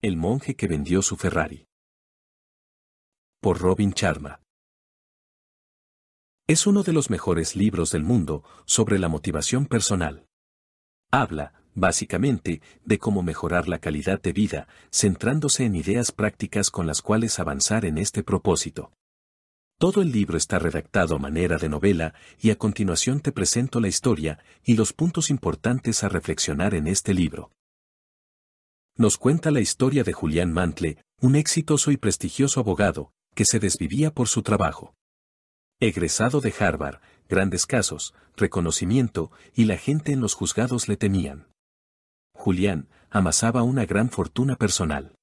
El monje que vendió su Ferrari. Por Robin Sharma. Es uno de los mejores libros del mundo sobre la motivación personal. Habla, básicamente, de cómo mejorar la calidad de vida, centrándose en ideas prácticas con las cuales avanzar en este propósito. Todo el libro está redactado a manera de novela y a continuación te presento la historia y los puntos importantes a reflexionar en este libro. Nos cuenta la historia de Julian Mantle, un exitoso y prestigioso abogado, que se desvivía por su trabajo. Egresado de Harvard, grandes casos, reconocimiento y la gente en los juzgados le temían. Julian amasaba una gran fortuna personal.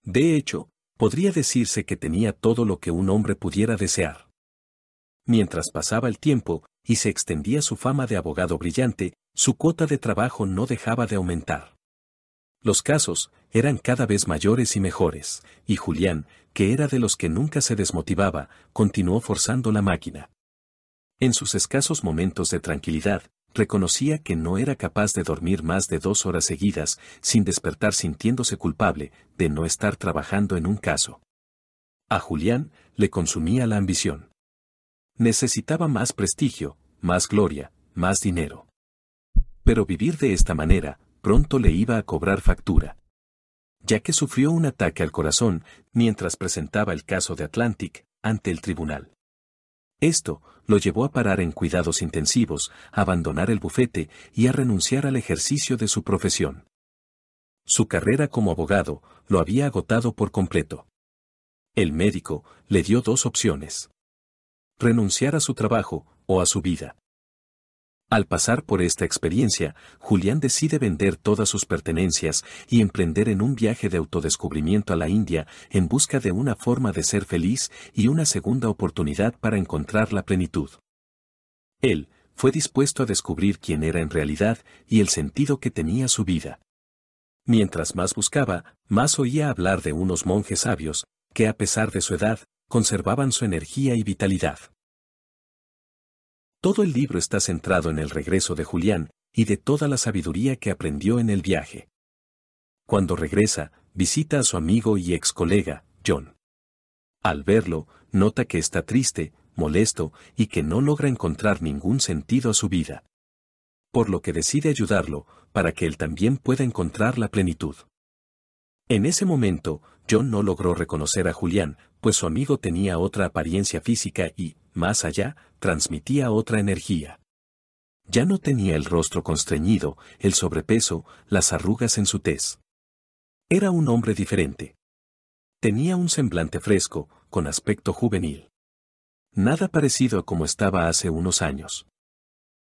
De hecho, podría decirse que tenía todo lo que un hombre pudiera desear. Mientras pasaba el tiempo y se extendía su fama de abogado brillante, su cuota de trabajo no dejaba de aumentar. Los casos eran cada vez mayores y mejores, y Julian, que era de los que nunca se desmotivaba, continuó forzando la máquina. En sus escasos momentos de tranquilidad, reconocía que no era capaz de dormir más de 2 horas seguidas sin despertar sintiéndose culpable de no estar trabajando en un caso. A Julian le consumía la ambición. Necesitaba más prestigio, más gloria, más dinero. Pero vivir de esta manera, pronto le iba a cobrar factura. Ya que sufrió un ataque al corazón mientras presentaba el caso de Atlantic ante el tribunal. Esto lo llevó a parar en cuidados intensivos, a abandonar el bufete y a renunciar al ejercicio de su profesión. Su carrera como abogado lo había agotado por completo. El médico le dio 2 opciones: renunciar a su trabajo o a su vida. Al pasar por esta experiencia, Julian decide vender todas sus pertenencias y emprender en un viaje de autodescubrimiento a la India en busca de una forma de ser feliz y una segunda oportunidad para encontrar la plenitud. Él fue dispuesto a descubrir quién era en realidad y el sentido que tenía su vida. Mientras más buscaba, más oía hablar de unos monjes sabios, que a pesar de su edad, conservaban su energía y vitalidad. Todo el libro está centrado en el regreso de Julian y de toda la sabiduría que aprendió en el viaje. Cuando regresa, visita a su amigo y ex colega, John. Al verlo, nota que está triste, molesto y que no logra encontrar ningún sentido a su vida. Por lo que decide ayudarlo, para que él también pueda encontrar la plenitud. En ese momento, John no logró reconocer a Julian, pues su amigo tenía otra apariencia física y, más allá, transmitía otra energía. Ya no tenía el rostro constreñido, el sobrepeso, las arrugas en su tez. Era un hombre diferente. Tenía un semblante fresco, con aspecto juvenil. Nada parecido a como estaba hace unos años.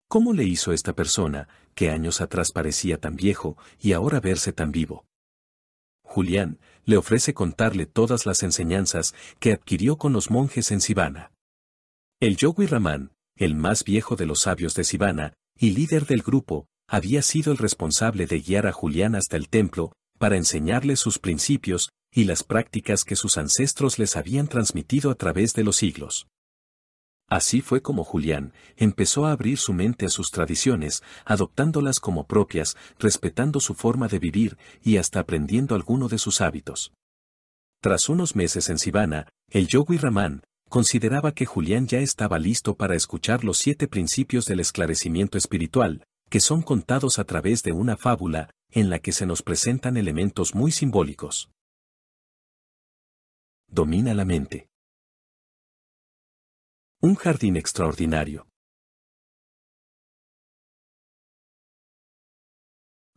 ¿Cómo le hizo esta persona, que años atrás parecía tan viejo, y ahora verse tan vivo? Julian le ofrece contarle todas las enseñanzas que adquirió con los monjes en Sivana. El Yogi Raman, el más viejo de los sabios de Sivana, y líder del grupo, había sido el responsable de guiar a Julian hasta el templo, para enseñarle sus principios y las prácticas que sus ancestros les habían transmitido a través de los siglos. Así fue como Julian empezó a abrir su mente a sus tradiciones, adoptándolas como propias, respetando su forma de vivir y hasta aprendiendo alguno de sus hábitos. Tras unos meses en Sivana, el Yogi Raman consideraba que Julian ya estaba listo para escuchar los 7 principios del esclarecimiento espiritual, que son contados a través de una fábula, en la que se nos presentan elementos muy simbólicos. Domina la mente. Un jardín extraordinario.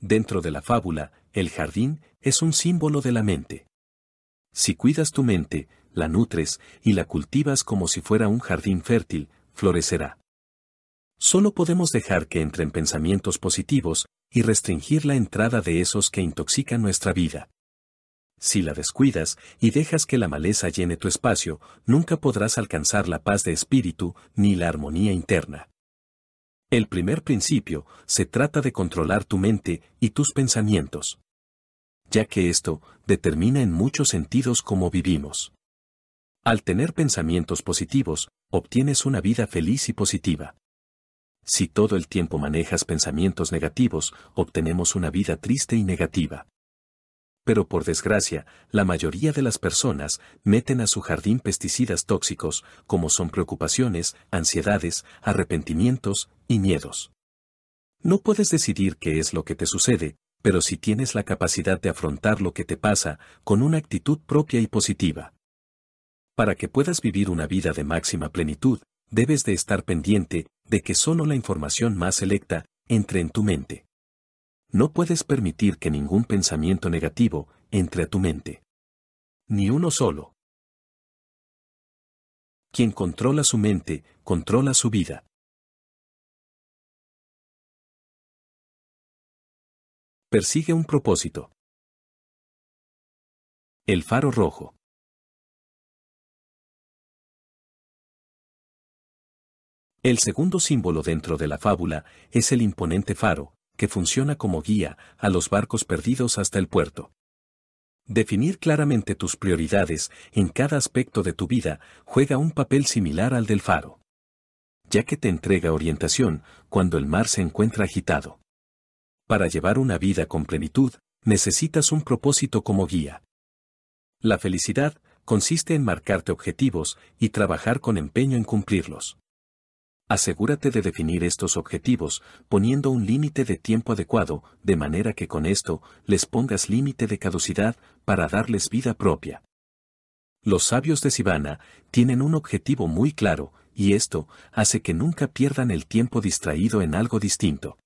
Dentro de la fábula, el jardín es un símbolo de la mente. Si cuidas tu mente, la nutres y la cultivas como si fuera un jardín fértil, florecerá. Solo podemos dejar que entren pensamientos positivos y restringir la entrada de esos que intoxican nuestra vida. Si la descuidas y dejas que la maleza llene tu espacio, nunca podrás alcanzar la paz de espíritu ni la armonía interna. El primer principio se trata de controlar tu mente y tus pensamientos, ya que esto determina en muchos sentidos cómo vivimos. Al tener pensamientos positivos, obtienes una vida feliz y positiva. Si todo el tiempo manejas pensamientos negativos, obtenemos una vida triste y negativa. Pero por desgracia, la mayoría de las personas meten a su jardín pesticidas tóxicos, como son preocupaciones, ansiedades, arrepentimientos y miedos. No puedes decidir qué es lo que te sucede, pero sí tienes la capacidad de afrontar lo que te pasa con una actitud propia y positiva. Para que puedas vivir una vida de máxima plenitud, debes de estar pendiente de que solo la información más selecta entre en tu mente. No puedes permitir que ningún pensamiento negativo entre a tu mente. Ni uno solo. Quien controla su mente, controla su vida. Persigue un propósito. El faro rojo. El segundo símbolo dentro de la fábula es el imponente faro, que funciona como guía a los barcos perdidos hasta el puerto. Definir claramente tus prioridades en cada aspecto de tu vida juega un papel similar al del faro, ya que te entrega orientación cuando el mar se encuentra agitado. Para llevar una vida con plenitud, necesitas un propósito como guía. La felicidad consiste en marcarte objetivos y trabajar con empeño en cumplirlos. Asegúrate de definir estos objetivos poniendo un límite de tiempo adecuado, de manera que con esto les pongas límite de caducidad para darles vida propia. Los sabios de Sivana tienen un objetivo muy claro, y esto hace que nunca pierdan el tiempo distraído en algo distinto.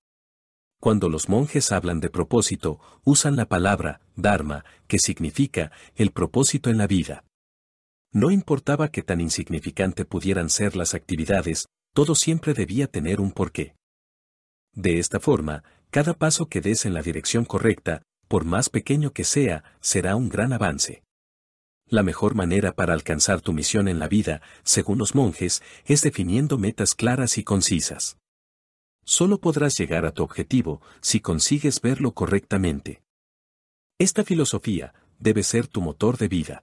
Cuando los monjes hablan de propósito, usan la palabra dharma, que significa el propósito en la vida. No importaba que tan insignificante pudieran ser las actividades, todo siempre debía tener un porqué. De esta forma, cada paso que des en la dirección correcta, por más pequeño que sea, será un gran avance. La mejor manera para alcanzar tu misión en la vida, según los monjes, es definiendo metas claras y concisas. Solo podrás llegar a tu objetivo si consigues verlo correctamente. Esta filosofía debe ser tu motor de vida.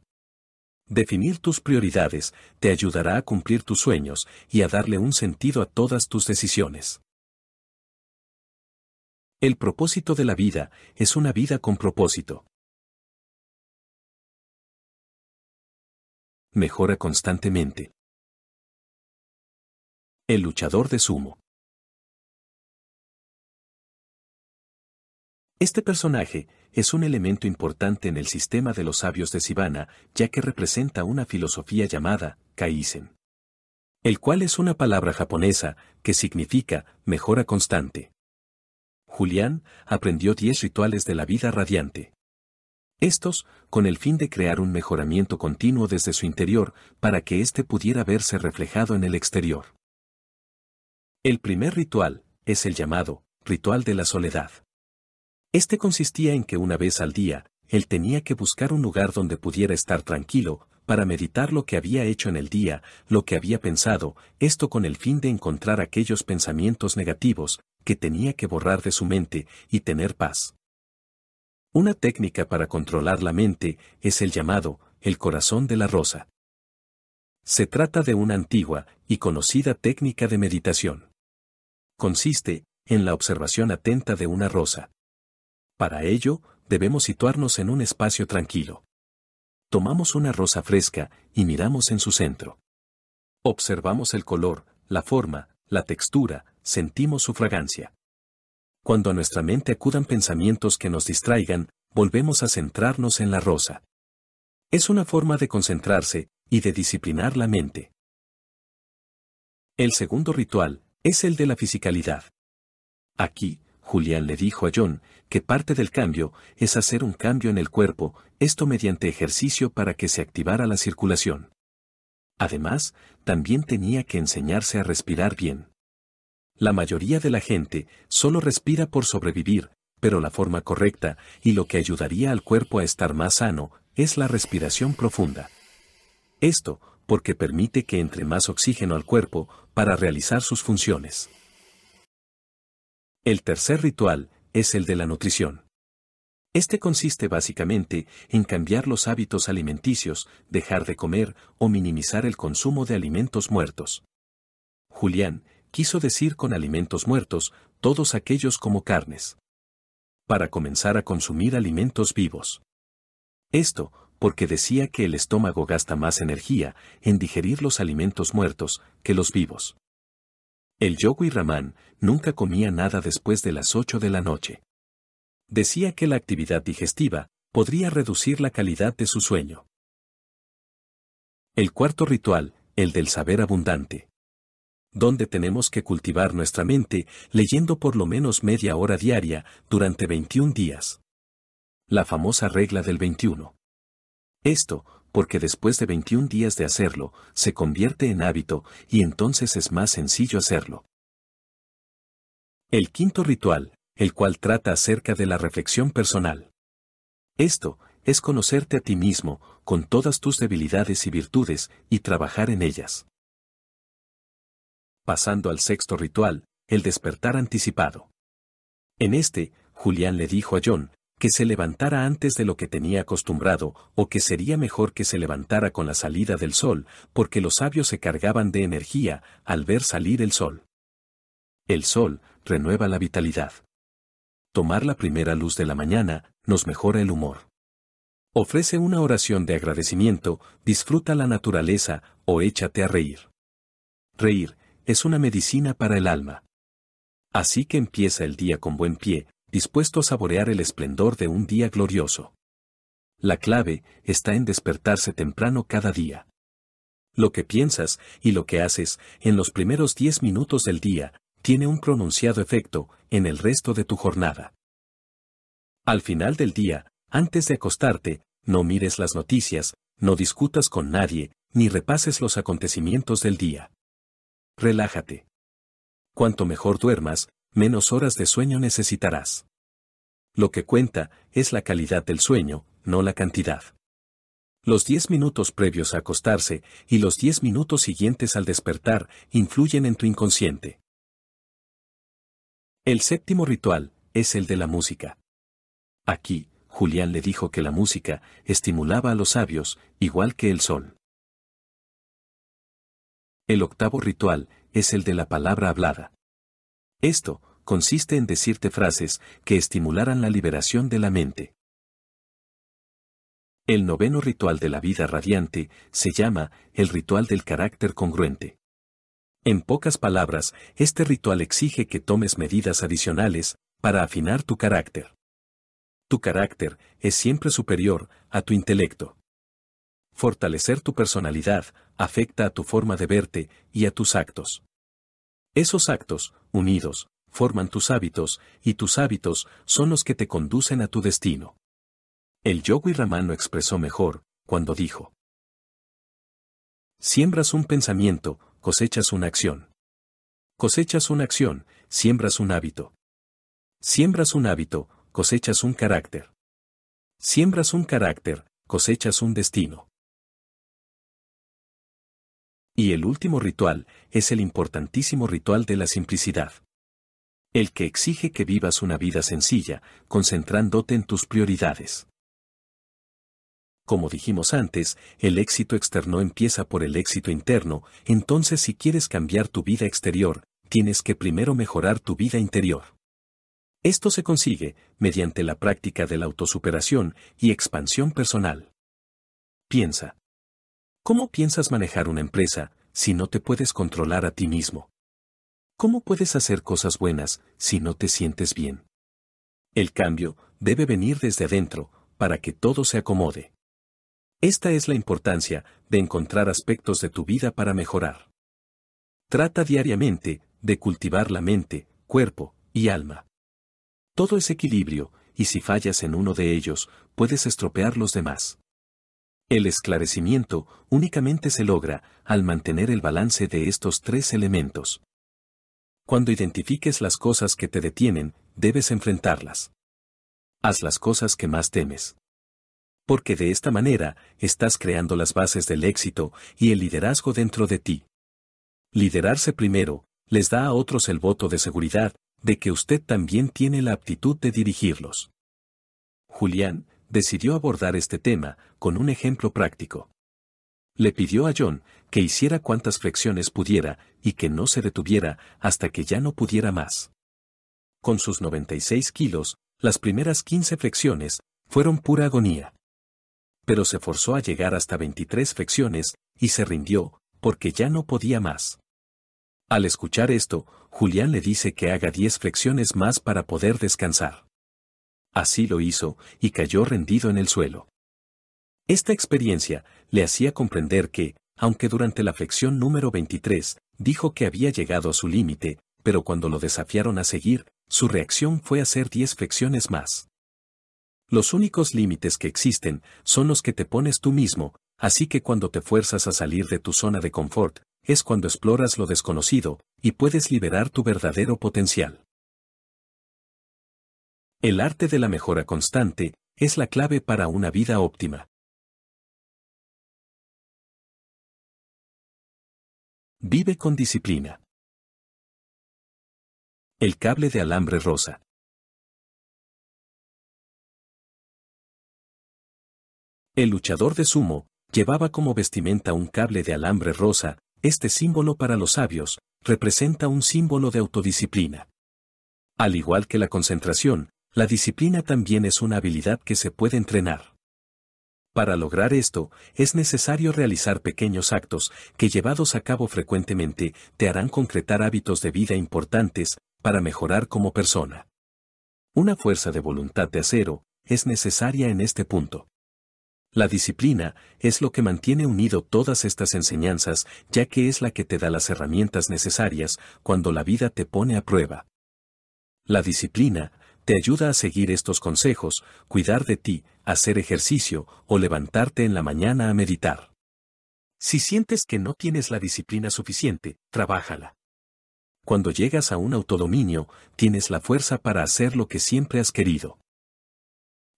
Definir tus prioridades te ayudará a cumplir tus sueños y a darle un sentido a todas tus decisiones. El propósito de la vida es una vida con propósito. Mejora constantemente. El luchador de sumo. Este personaje es un elemento importante en el sistema de los sabios de Sivana, ya que representa una filosofía llamada Kaizen, el cual es una palabra japonesa que significa mejora constante. Julián aprendió 10 rituales de la vida radiante. Estos, con el fin de crear un mejoramiento continuo desde su interior, para que éste pudiera verse reflejado en el exterior. El primer ritual es el llamado ritual de la soledad. Este consistía en que una vez al día, él tenía que buscar un lugar donde pudiera estar tranquilo, para meditar lo que había hecho en el día, lo que había pensado, esto con el fin de encontrar aquellos pensamientos negativos, que tenía que borrar de su mente, y tener paz. Una técnica para controlar la mente es el llamado, el corazón de la rosa. Se trata de una antigua y conocida técnica de meditación. Consiste en la observación atenta de una rosa. Para ello, debemos situarnos en un espacio tranquilo. Tomamos una rosa fresca y miramos en su centro. Observamos el color, la forma, la textura, sentimos su fragancia. Cuando a nuestra mente acudan pensamientos que nos distraigan, volvemos a centrarnos en la rosa. Es una forma de concentrarse y de disciplinar la mente. El segundo ritual es el de la fisicalidad. Aquí, Julián le dijo a John que parte del cambio es hacer un cambio en el cuerpo, esto mediante ejercicio para que se activara la circulación. Además, también tenía que enseñarse a respirar bien. La mayoría de la gente solo respira por sobrevivir, pero la forma correcta y lo que ayudaría al cuerpo a estar más sano es la respiración profunda. Esto, porque permite que entre más oxígeno al cuerpo para realizar sus funciones. El tercer ritual es el de la nutrición. Este consiste básicamente en cambiar los hábitos alimenticios, dejar de comer o minimizar el consumo de alimentos muertos. Julián quiso decir con alimentos muertos todos aquellos como carnes. Para comenzar a consumir alimentos vivos. Esto, porque decía que el estómago gasta más energía en digerir los alimentos muertos que los vivos. El Yogui Ramán nunca comía nada después de las 8 de la noche. Decía que la actividad digestiva podría reducir la calidad de su sueño. El cuarto ritual, el del saber abundante. Donde tenemos que cultivar nuestra mente leyendo por lo menos media hora diaria durante 21 días. La famosa regla del 21. Esto, porque después de 21 días de hacerlo, se convierte en hábito y entonces es más sencillo hacerlo. El quinto ritual, el cual trata acerca de la reflexión personal. Esto es conocerte a ti mismo, con todas tus debilidades y virtudes, y trabajar en ellas. Pasando al sexto ritual, el despertar anticipado. En este, Julián le dijo a John que se levantara antes de lo que tenía acostumbrado, o que sería mejor que se levantara con la salida del sol, porque los sabios se cargaban de energía al ver salir el sol. El sol renueva la vitalidad. Tomar la primera luz de la mañana nos mejora el humor. Ofrece una oración de agradecimiento, disfruta la naturaleza o échate a reír. Reír es una medicina para el alma. Así que empieza el día con buen pie, dispuesto a saborear el esplendor de un día glorioso. La clave está en despertarse temprano cada día. Lo que piensas y lo que haces en los primeros 10 minutos del día tiene un pronunciado efecto en el resto de tu jornada. Al final del día, antes de acostarte, no mires las noticias, no discutas con nadie, ni repases los acontecimientos del día. Relájate. Cuanto mejor duermas, menos horas de sueño necesitarás. Lo que cuenta es la calidad del sueño, no la cantidad. Los 10 minutos previos a acostarse y los 10 minutos siguientes al despertar influyen en tu inconsciente. El séptimo ritual es el de la música. Aquí, Julián le dijo que la música estimulaba a los sabios, igual que el sol. El octavo ritual es el de la palabra hablada. Esto consiste en decirte frases que estimularan la liberación de la mente. El noveno ritual de la vida radiante se llama el ritual del carácter congruente. En pocas palabras, este ritual exige que tomes medidas adicionales para afinar tu carácter. Tu carácter es siempre superior a tu intelecto. Fortalecer tu personalidad afecta a tu forma de verte y a tus actos. Esos actos, unidos, forman tus hábitos, y tus hábitos son los que te conducen a tu destino. El Yogui Ramán lo expresó mejor, cuando dijo: siembras un pensamiento, cosechas una acción. Cosechas una acción, siembras un hábito. Siembras un hábito, cosechas un carácter. Siembras un carácter, cosechas un destino. Y el último ritual es el importantísimo ritual de la simplicidad. El que exige que vivas una vida sencilla, concentrándote en tus prioridades. Como dijimos antes, el éxito externo empieza por el éxito interno, entonces si quieres cambiar tu vida exterior, tienes que primero mejorar tu vida interior. Esto se consigue mediante la práctica de la autosuperación y expansión personal. Piensa. ¿Cómo piensas manejar una empresa si no te puedes controlar a ti mismo? ¿Cómo puedes hacer cosas buenas si no te sientes bien? El cambio debe venir desde adentro, para que todo se acomode. Esta es la importancia de encontrar aspectos de tu vida para mejorar. Trata diariamente de cultivar la mente, cuerpo y alma. Todo es equilibrio, y si fallas en uno de ellos, puedes estropear los demás. El esclarecimiento únicamente se logra al mantener el balance de estos tres elementos. Cuando identifiques las cosas que te detienen, debes enfrentarlas. Haz las cosas que más temes. Porque de esta manera, estás creando las bases del éxito y el liderazgo dentro de ti. Liderarse primero, les da a otros el voto de seguridad, de que usted también tiene la aptitud de dirigirlos. Julián decidió abordar este tema con un ejemplo práctico. Le pidió a John que hiciera cuantas flexiones pudiera y que no se detuviera hasta que ya no pudiera más. Con sus 96 kilos, las primeras 15 flexiones fueron pura agonía. pero se forzó a llegar hasta 23 flexiones, y se rindió, porque ya no podía más. Al escuchar esto, Julián le dice que haga 10 flexiones más para poder descansar. Así lo hizo, y cayó rendido en el suelo. Esta experiencia le hacía comprender que, aunque durante la flexión número 23, dijo que había llegado a su límite, pero cuando lo desafiaron a seguir, su reacción fue hacer 10 flexiones más. Los únicos límites que existen son los que te pones tú mismo, así que cuando te fuerzas a salir de tu zona de confort, es cuando exploras lo desconocido, y puedes liberar tu verdadero potencial. El arte de la mejora constante es la clave para una vida óptima. Vive con disciplina. El cable de alambre rosa. El luchador de sumo llevaba como vestimenta un cable de alambre rosa. Este símbolo para los sabios representa un símbolo de autodisciplina. Al igual que la concentración, la disciplina también es una habilidad que se puede entrenar. Para lograr esto, es necesario realizar pequeños actos que, llevados a cabo frecuentemente, te harán concretar hábitos de vida importantes para mejorar como persona. Una fuerza de voluntad de acero es necesaria en este punto. La disciplina es lo que mantiene unido todas estas enseñanzas, ya que es la que te da las herramientas necesarias cuando la vida te pone a prueba. La disciplina te ayuda a seguir estos consejos, cuidar de ti, hacer ejercicio o levantarte en la mañana a meditar. Si sientes que no tienes la disciplina suficiente, trabájala. Cuando llegas a un autodominio, tienes la fuerza para hacer lo que siempre has querido.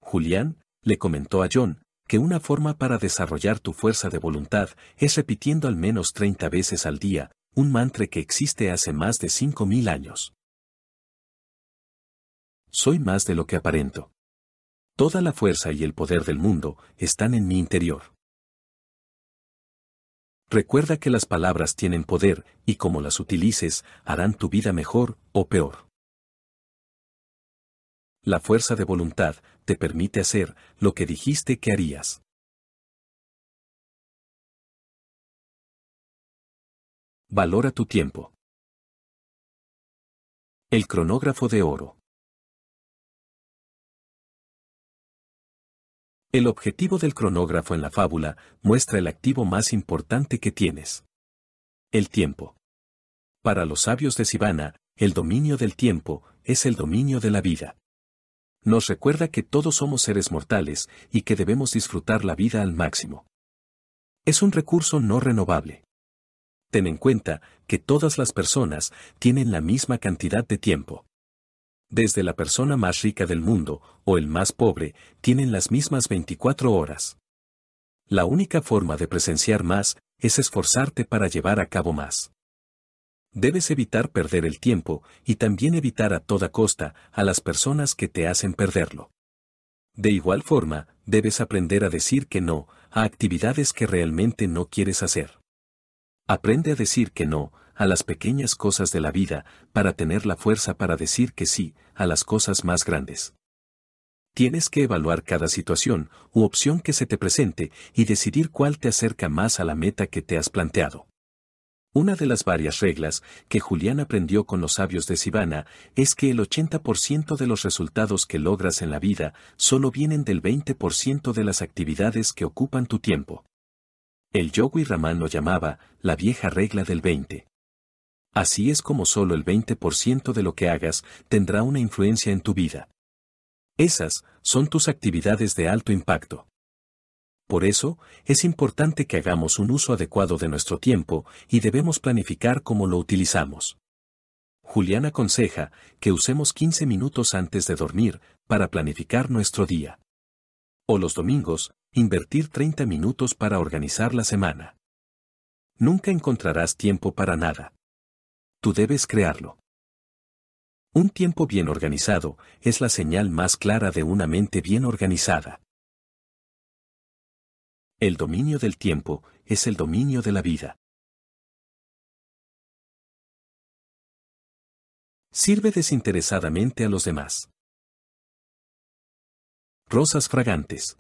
Julián le comentó a John que una forma para desarrollar tu fuerza de voluntad es repitiendo al menos 30 veces al día un mantra que existe hace más de 5000 años. Soy más de lo que aparento. Toda la fuerza y el poder del mundo están en mi interior. Recuerda que las palabras tienen poder, y como las utilices, harán tu vida mejor o peor. La fuerza de voluntad te permite hacer lo que dijiste que harías. Valora tu tiempo. El cronógrafo de oro. El objetivo del cronógrafo en la fábula muestra el activo más importante que tienes. El tiempo. Para los sabios de Sivana, el dominio del tiempo es el dominio de la vida. Nos recuerda que todos somos seres mortales y que debemos disfrutar la vida al máximo. Es un recurso no renovable. Ten en cuenta que todas las personas tienen la misma cantidad de tiempo. Desde la persona más rica del mundo o el más pobre, tienen las mismas 24 horas. La única forma de presenciar más es esforzarte para llevar a cabo más. Debes evitar perder el tiempo y también evitar a toda costa a las personas que te hacen perderlo. De igual forma, debes aprender a decir que no a actividades que realmente no quieres hacer. Aprende a decir que no a las pequeñas cosas de la vida para tener la fuerza para decir que sí a las cosas más grandes. Tienes que evaluar cada situación u opción que se te presente y decidir cuál te acerca más a la meta que te has planteado. Una de las varias reglas que Julián aprendió con los sabios de Sivana es que el 80% de los resultados que logras en la vida solo vienen del 20% de las actividades que ocupan tu tiempo. El Yogi Ramán lo llamaba la vieja regla del 20. Así es como solo el 20% de lo que hagas tendrá una influencia en tu vida. Esas son tus actividades de alto impacto. Por eso, es importante que hagamos un uso adecuado de nuestro tiempo y debemos planificar cómo lo utilizamos. Julián aconseja que usemos 15 minutos antes de dormir para planificar nuestro día. O los domingos, invertir 30 minutos para organizar la semana. Nunca encontrarás tiempo para nada. Tú debes crearlo. Un tiempo bien organizado es la señal más clara de una mente bien organizada. El dominio del tiempo es el dominio de la vida. Sirve desinteresadamente a los demás. Rosas fragantes.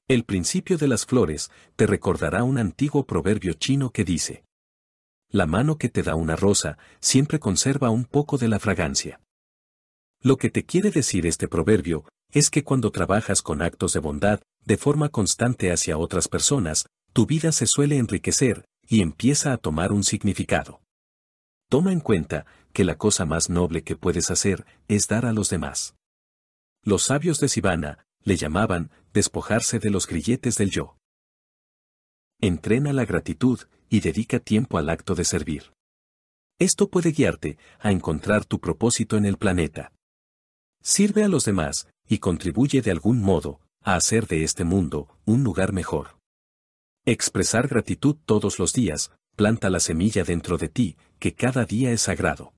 El principio de las flores te recordará un antiguo proverbio chino que dice: la mano que te da una rosa siempre conserva un poco de la fragancia. Lo que te quiere decir este proverbio es que cuando trabajas con actos de bondad, de forma constante hacia otras personas, tu vida se suele enriquecer y empieza a tomar un significado. Toma en cuenta que la cosa más noble que puedes hacer es dar a los demás. Los sabios de Sivana le llamaban despojarse de los grilletes del yo. Entrena la gratitud y dedica tiempo al acto de servir. Esto puede guiarte a encontrar tu propósito en el planeta. Sirve a los demás y contribuye de algún modo a hacer de este mundo un lugar mejor. Expresar gratitud todos los días planta la semilla dentro de ti, que cada día es sagrado.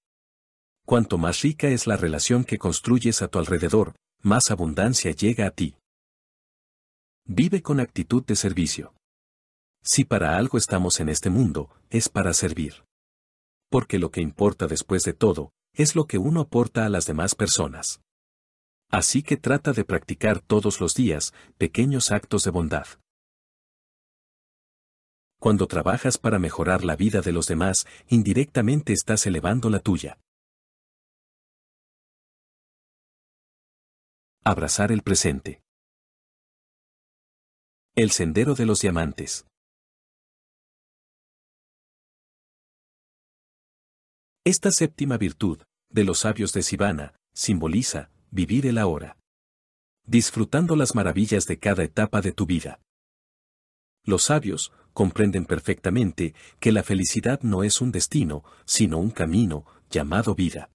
Cuanto más rica es la relación que construyes a tu alrededor, más abundancia llega a ti. Vive con actitud de servicio. Si para algo estamos en este mundo, es para servir. Porque lo que importa después de todo, es lo que uno aporta a las demás personas. Así que trata de practicar todos los días pequeños actos de bondad. Cuando trabajas para mejorar la vida de los demás, indirectamente estás elevando la tuya. Abrazar el presente. El sendero de los diamantes. Esta séptima virtud, de los sabios de Sivana, simboliza vivir el ahora. Disfrutando las maravillas de cada etapa de tu vida. Los sabios comprenden perfectamente que la felicidad no es un destino, sino un camino, llamado vida.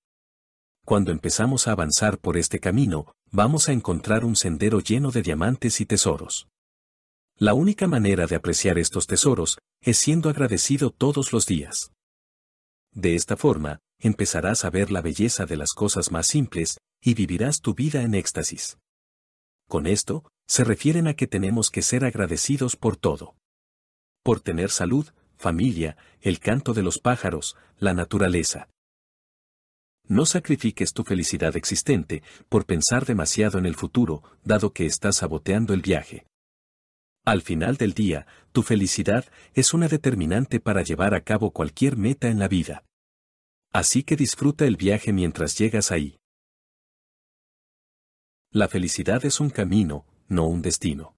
Cuando empezamos a avanzar por este camino, vamos a encontrar un sendero lleno de diamantes y tesoros. La única manera de apreciar estos tesoros es siendo agradecido todos los días. De esta forma, empezarás a ver la belleza de las cosas más simples y vivirás tu vida en éxtasis. Con esto, se refieren a que tenemos que ser agradecidos por todo. Por tener salud, familia, el canto de los pájaros, la naturaleza. No sacrifiques tu felicidad existente por pensar demasiado en el futuro, dado que estás saboteando el viaje. Al final del día, tu felicidad es una determinante para llevar a cabo cualquier meta en la vida. Así que disfruta el viaje mientras llegas ahí. La felicidad es un camino, no un destino.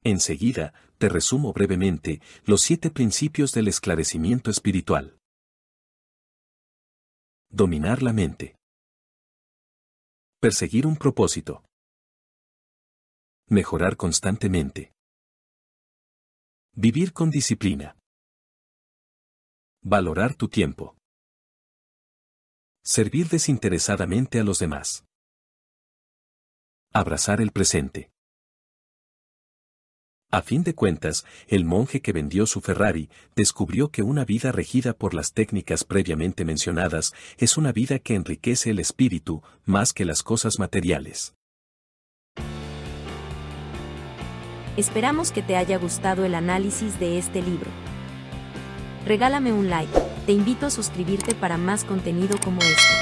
Enseguida, te resumo brevemente los 7 principios del esclarecimiento espiritual. Dominar la mente. Perseguir un propósito. Mejorar constantemente. Vivir con disciplina. Valorar tu tiempo. Servir desinteresadamente a los demás. Abrazar el presente. A fin de cuentas, el monje que vendió su Ferrari descubrió que una vida regida por las técnicas previamente mencionadas es una vida que enriquece el espíritu más que las cosas materiales. Esperamos que te haya gustado el análisis de este libro. Regálame un like, te invito a suscribirte para más contenido como este.